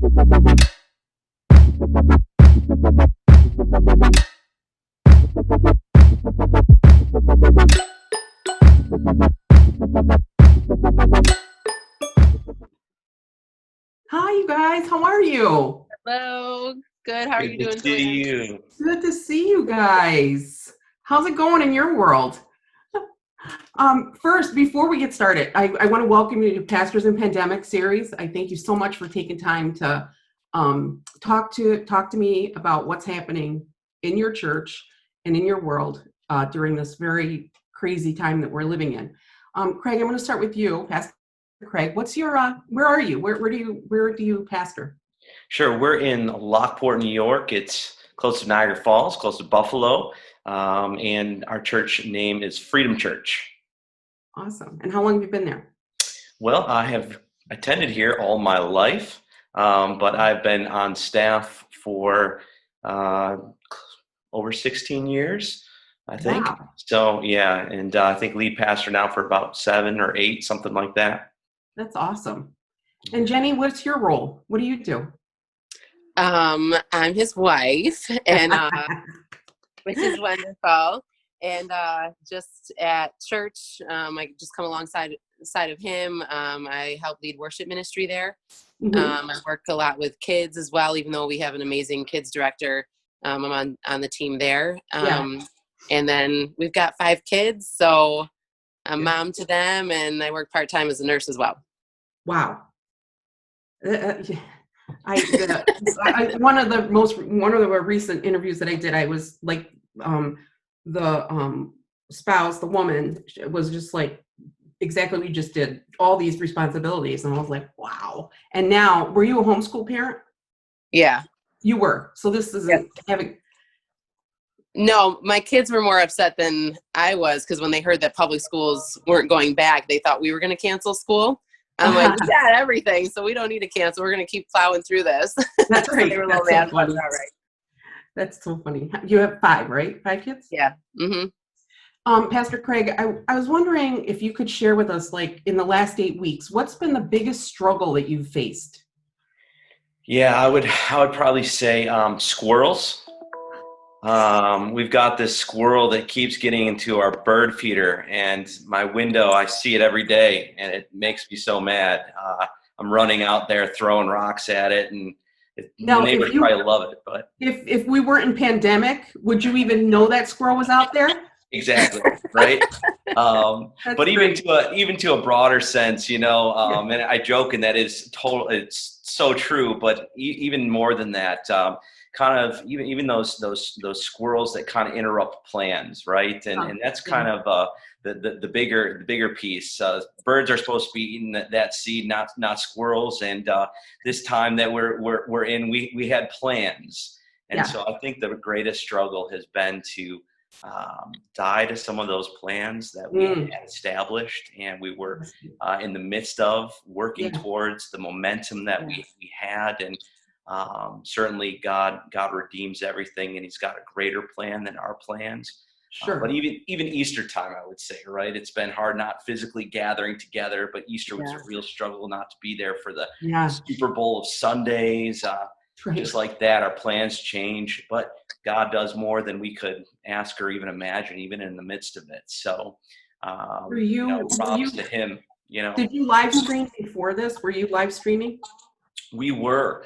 Hi, you guys. How are you? Hello. Good. How are you Good doing, to see Joann? you. Good to see you guys. How's it going in your world? First, before we get started, I want to welcome you to Pastors in Pandemic series. I thank you so much for taking time to talk to me about what's happening in your church and in your world during this very crazy time that we're living in. Craig, I'm going to start with you, Pastor Craig. What's your where are you? Where do you pastor? Sure, we're in Lockport, New York. It's close to Niagara Falls, close to Buffalo, and our church name is Freedom Church. Awesome. And how long have you been there? Well, I have attended here all my life, but I've been on staff for over 16 years, I think. Wow. So, yeah, and I think lead pastor now for about 7 or 8, something like that. That's awesome. And Jennie, what's your role? What do you do? I'm his wife, and which is wonderful. And just at church, I just come alongside of him. I help lead worship ministry there. Mhm. I work a lot with kids as well, even though we have an amazing kids director. I'm on the team there. Yeah. And then we've got 5 kids, so I'm Yeah. mom to them, and I work part-time as a nurse as well. Wow. Yeah. One of the recent interviews that I did, I was like, the spouse, the woman, was just like exactly what you just did, all these responsibilities, and I was like, wow. And now, were you a homeschool parent? Yeah. You were. So this isn't having. No, my kids were more upset than I was, because when they heard that public schools weren't going back, they thought we were going to cancel school. I'm like, we got everything, so we don't need to cancel. We're going to keep plowing through this. That's So right. they were a little That's so mad, but funny. all right. That's so funny. You have 5, right? 5 kids? Yeah. Mm-hmm. Pastor Craig, I was wondering if you could share with us, like, in the last 8 weeks, what's been the biggest struggle that you've faced? Yeah, I would probably say squirrels. We've got this squirrel that keeps getting into our bird feeder, and my window, I see it every day, and it makes me so mad. I'm running out there throwing rocks at it, and the Now, neighbors probably love it, but if we weren't in pandemic, would you even know that squirrel was out there? exactly, right? But Great. even to a broader sense, Yeah. and I joke, and that is total. It's so true. But even more than that, kind of even those squirrels that kind of interrupt plans, right? And that's kind of the bigger piece. Birds are supposed to be eating that seed, not squirrels. And this time that we're in, we had plans, and Yeah. so I think the greatest struggle has been to die to some of those plans that we had established, and we were in the midst of working towards the momentum that we had. And certainly God redeems everything, and he's got a greater plan than our plans. Sure. But even Easter time, I would say, right? It's been hard not physically gathering together, but Easter was a real struggle not to be there for the Super Bowl of Sundays. Just like that, our plans change, but God does more than we could ask or even imagine, even in the midst of it. So, props to him. Did you live stream before this? Were you live streaming? We were.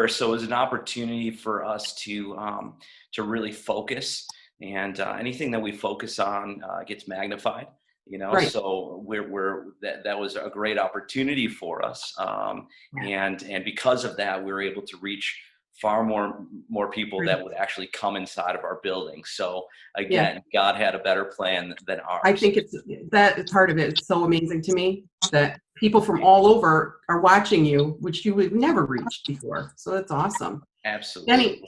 So it was an opportunity for us to really focus, and anything that we focus on gets magnified. Right. So that was a great opportunity for us, and because of that, we were able to reach far more people that would actually come inside of our building. So again, God had a better plan than ours. I think that part of it is so amazing to me, that people from all over are watching you, which you would never reached before. So that's awesome. Absolutely.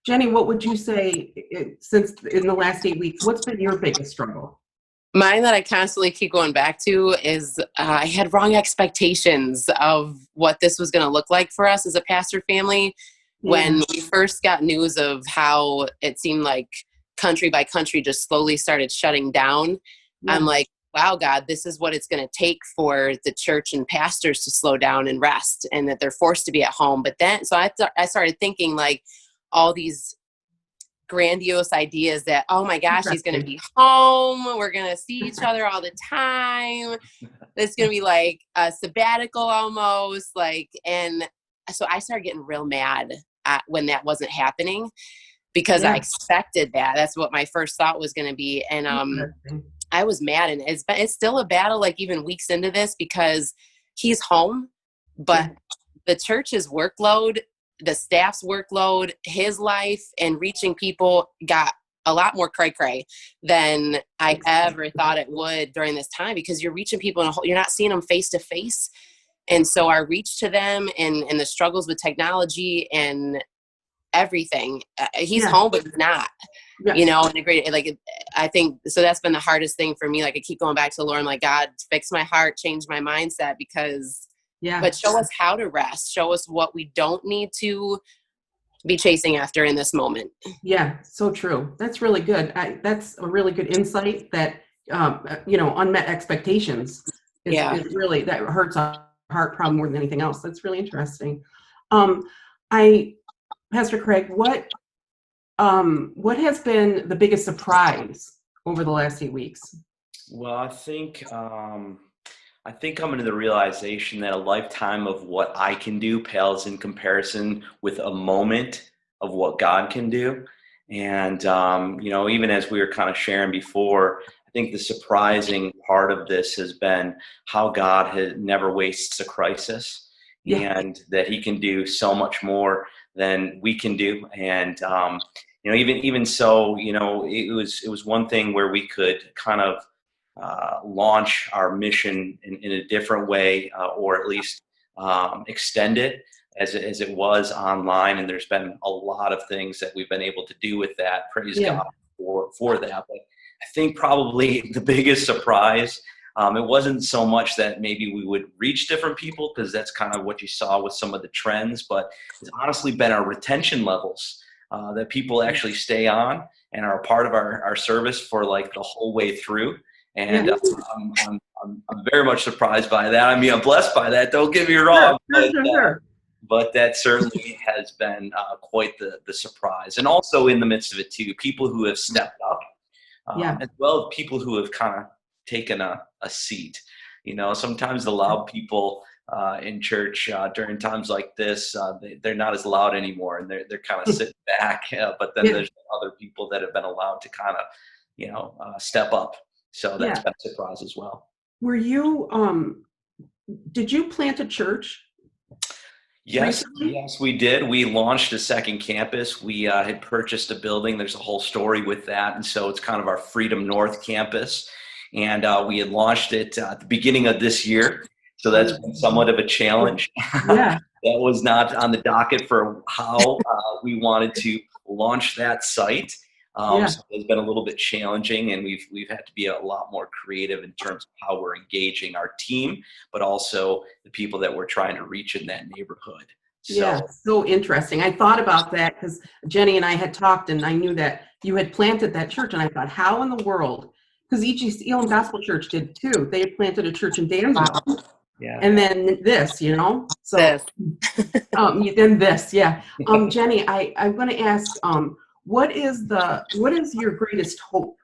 Jennie, what would you say, since in the last 8 weeks, what's been your biggest struggle? Mine that I constantly keep going back to is I had wrong expectations of what this was going to look like for us as a pastor family. When we first got news of how it seemed like country by country just slowly started shutting down, I'm like, wow, God, this is what it's going to take for the church and pastors to slow down and rest, and that they're forced to be at home. But then, so I started thinking like all these grandiose ideas that, oh my gosh, he's going to be home. We're going to see each other all the time. It's going to be like a sabbatical almost, like, and so I started getting real mad when that wasn't happening, because I expected that. That's what my first thought was going to be. And I was mad, and it's still a battle, like even weeks into this, because he's home, but the church's workload, the staff's workload, his life, and reaching people got a lot more cray-cray than I ever thought it would during this time, because you're reaching people you're not seeing them face to face. And so our reach to them and the struggles with technology and everything, he's home, but he's not, you know, in a great, like, I think, so that's been the hardest thing for me. Like I keep going back to the Lord, I'm like, God, fix my heart, change my mindset, because, but show us how to rest, show us what we don't need to be chasing after in this moment. Yeah, so true. That's really good. That's a really good insight that, you know, unmet expectations is really, that hurts our heart problem more than anything else. That's really interesting. Pastor Craig, what has been the biggest surprise over the last 8 weeks? Well, I think coming to the realization that a lifetime of what I can do pales in comparison with a moment of what God can do. And, you know, even as we were kind of sharing before, I think the surprising part of this has been how God never wastes a crisis, and that he can do so much more than we can do. And, you know, even so, you know, it was one thing where we could kind of launch our mission in a different way, or at least extend it as it was online. And there's been a lot of things that we've been able to do with that. Praise God for that. But I think probably the biggest surprise, it wasn't so much that maybe we would reach different people, because that's kind of what you saw with some of the trends, but it's honestly been our retention levels, that people actually stay on and are a part of our service for like the whole way through. And I'm very much surprised by that. I mean, I'm blessed by that. Don't get me wrong, but that certainly has been quite the surprise. And also in the midst of it too, people who have stepped up, as well as people who have kind of taken a seat. You know, sometimes the loud people in church during times like this, they're not as loud anymore, and they're kind of sitting back. But then there's other people that have been allowed to kind of, you know, step up. So that's been a surprise as well. Were you, did you plant a church? Yes, we did. We launched a second campus. We had purchased a building. There's a whole story with that. And so it's kind of our Freedom North campus. And we had launched it at the beginning of this year. So that's been somewhat of a challenge. That was not on the docket for how we wanted to launch that site. So it's been a little bit challenging, and we've had to be a lot more creative in terms of how we're engaging our team, but also the people that we're trying to reach in that neighborhood. So interesting. I thought about that because Jennie and I had talked, and I knew that you had planted that church, and I thought, how in the world? Because Elam Gospel Church did too. They had planted a church in Danville. And then this, you know, so then this, Jennie, I'm going to ask, what is your greatest hope?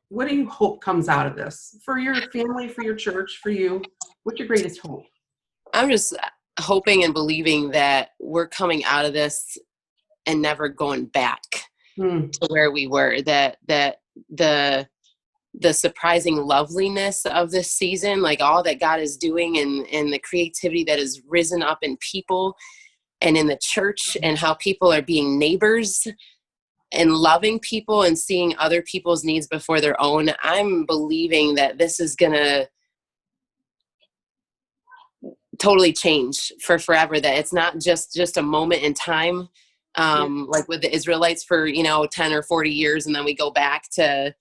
What do you hope comes out of this for your family, for your church, for you? What's your greatest hope? I'm just hoping and believing that we're coming out of this and never going back to where we were. That the surprising loveliness of this season, like all that God is doing, and the creativity that has risen up in people and in the church, and how people are being neighbors and loving people and seeing other people's needs before their own. I'm believing that this is going to totally change for forever, that it's not just a moment in time, like with the Israelites for, 10 or 40 years, and then we go back to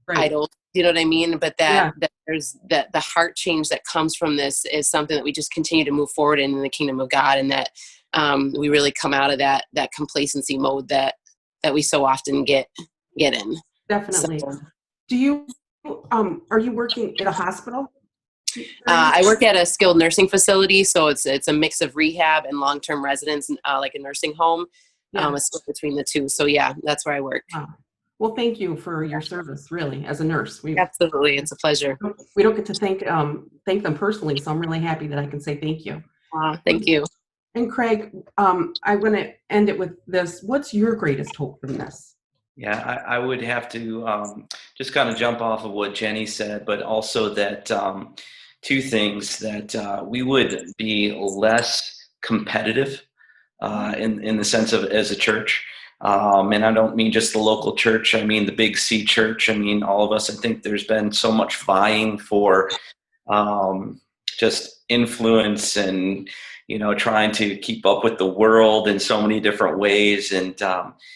idols, you know what I mean? But that there's that the heart change that comes from this is something that we just continue to move forward in the kingdom of God, and that we really come out of that complacency mode that we so often get in. Definitely. So, do you are you working at a hospital? I work at a skilled nursing facility, so it's a mix of rehab and long-term residents, like a nursing home. Yeah. A split between the two. So yeah, that's where I work. Wow. Well, thank you for your service, really, as a nurse. Absolutely, it's a pleasure. We don't get to thank them personally, so I'm really happy that I can say thank you. Thank you. And Craig, I'm going to end it with this. What's your greatest hope from this? Yeah, I would have to just kind of jump off of what Jennie said, but also that two things, that we would be less competitive in the sense of as a church. And I don't mean just the local church. I mean the big C church. I mean all of us. I think there's been so much vying for just influence and, trying to keep up with the world in so many different ways. And,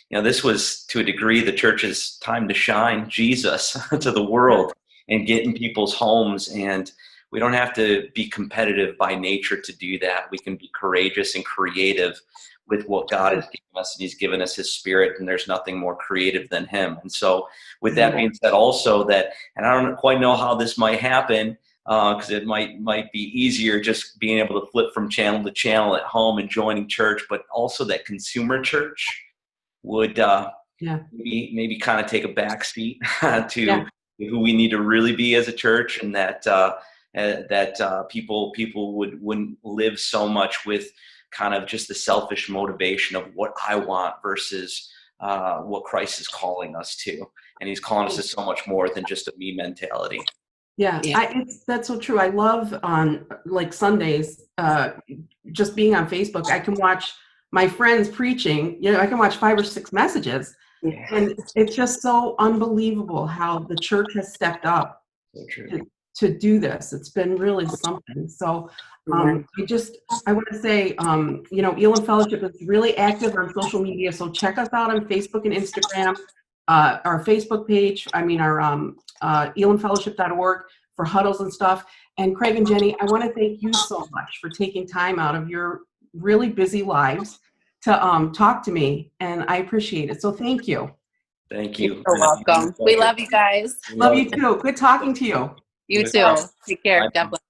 this was to a degree the church's time to shine Jesus to the world and get in people's homes. And we don't have to be competitive by nature to do that. We can be courageous and creative with what God has given us, and He's given us His Spirit, and there's nothing more creative than Him. And so with that being said, also that, and I don't quite know how this might happen, because it might be easier just being able to flip from channel to channel at home and joining church, but also that consumer church would maybe kind of take a back seat to who we need to really be as a church, and that people wouldn't live so much with kind of just the selfish motivation of what I want versus what Christ is calling us to. And He's calling us to so much more than just a me mentality. Yeah. That's so true. I love on like Sundays, just being on Facebook, I can watch my friends preaching, I can watch 5 or 6 messages. Yeah. And it's just so unbelievable how the church has stepped up to do this. It's been really something. So I want to say, Elam Fellowship is really active on social media. So check us out on Facebook and Instagram, our Facebook page. Our elamfellowship.org for huddles and stuff. And Craig and Jennie, I want to thank you so much for taking time out of your really busy lives to talk to me. And I appreciate it. So thank you. Thank you. You're welcome. We love you guys. Love you too. Good talking to you. You too. Take care. God bless.